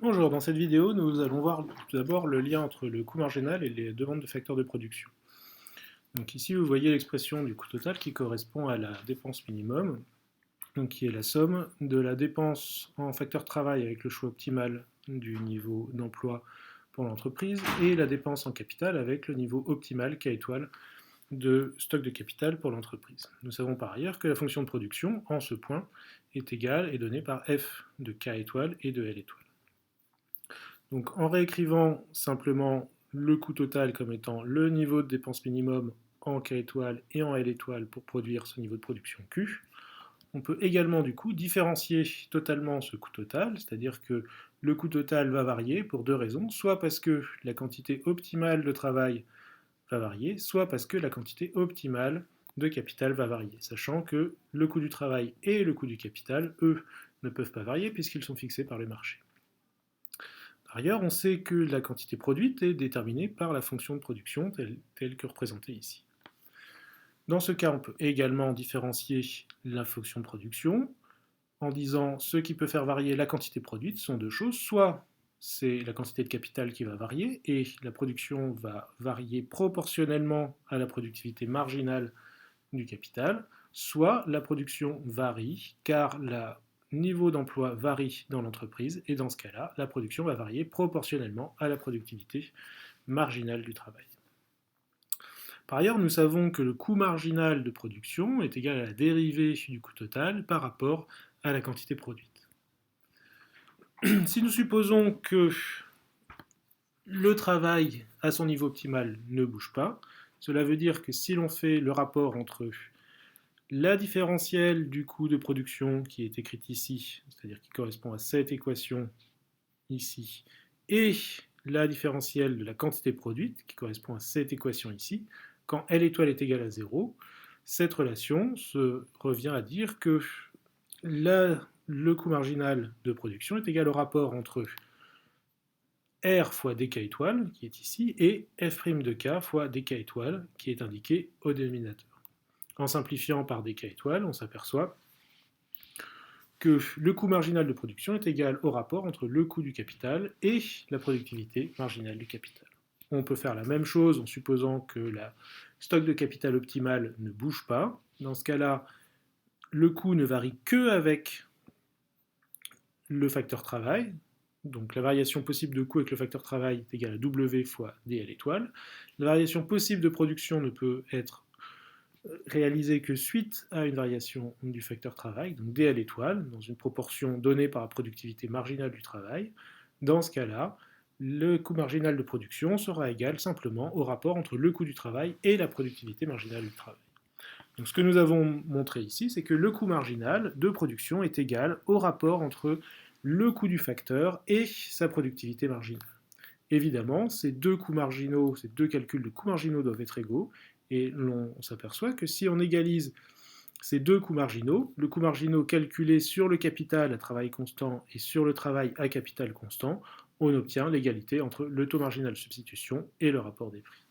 Bonjour, dans cette vidéo, nous allons voir tout d'abord le lien entre le coût marginal et les demandes de facteurs de production. Donc ici, vous voyez l'expression du coût total qui correspond à la dépense minimum, donc qui est la somme de la dépense en facteur travail avec le choix optimal du niveau d'emploi pour l'entreprise et la dépense en capital avec le niveau optimal K étoile de stock de capital pour l'entreprise. Nous savons par ailleurs que la fonction de production en ce point est égale et donnée par f de K étoile et de L étoile. Donc en réécrivant simplement le coût total comme étant le niveau de dépense minimum en K étoile et en L étoile pour produire ce niveau de production Q, on peut également du coup différencier totalement ce coût total, c'est-à-dire que le coût total va varier pour deux raisons, soit parce que la quantité optimale de travail va varier, soit parce que la quantité optimale de capital va varier, sachant que le coût du travail et le coût du capital, eux, ne peuvent pas varier puisqu'ils sont fixés par le marché. Par ailleurs, on sait que la quantité produite est déterminée par la fonction de production telle que représentée ici. Dans ce cas, on peut également différencier la fonction de production en disant ce qui peut faire varier la quantité produite sont deux choses, soit c'est la quantité de capital qui va varier et la production va varier proportionnellement à la productivité marginale du capital, soit la production varie car le niveau d'emploi varie dans l'entreprise et dans ce cas-là, la production va varier proportionnellement à la productivité marginale du travail. Par ailleurs, nous savons que le coût marginal de production est égal à la dérivée du coût total par rapport à la quantité produite. Si nous supposons que le travail à son niveau optimal ne bouge pas, cela veut dire que si l'on fait le rapport entre la différentielle du coût de production qui est écrite ici, c'est-à-dire qui correspond à cette équation ici, et la différentielle de la quantité produite qui correspond à cette équation ici, quand L étoile est égale à 0, cette relation se revient à dire que le coût marginal de production est égal au rapport entre R fois dk étoile, qui est ici, et f' de k fois dk étoile, qui est indiqué au dénominateur. En simplifiant par dk étoile, on s'aperçoit que le coût marginal de production est égal au rapport entre le coût du capital et la productivité marginale du capital. On peut faire la même chose en supposant que la stock de capital optimal ne bouge pas. Dans ce cas-là, le coût ne varie que avec le facteur travail. Donc la variation possible de coût avec le facteur travail est égale à W fois dL étoile. La variation possible de production ne peut être réalisée que suite à une variation du facteur travail, donc d à l'étoile, dans une proportion donnée par la productivité marginale du travail. Dans ce cas-là, le coût marginal de production sera égal simplement au rapport entre le coût du travail et la productivité marginale du travail. Donc ce que nous avons montré ici, c'est que le coût marginal de production est égal au rapport entre le coût du facteur et sa productivité marginale. Évidemment, ces deux coûts marginaux, ces deux calculs de coûts marginaux doivent être égaux, et on s'aperçoit que si on égalise ces deux coûts marginaux, le coût marginal calculé sur le capital à travail constant et sur le travail à capital constant, on obtient l'égalité entre le taux marginal de substitution et le rapport des prix.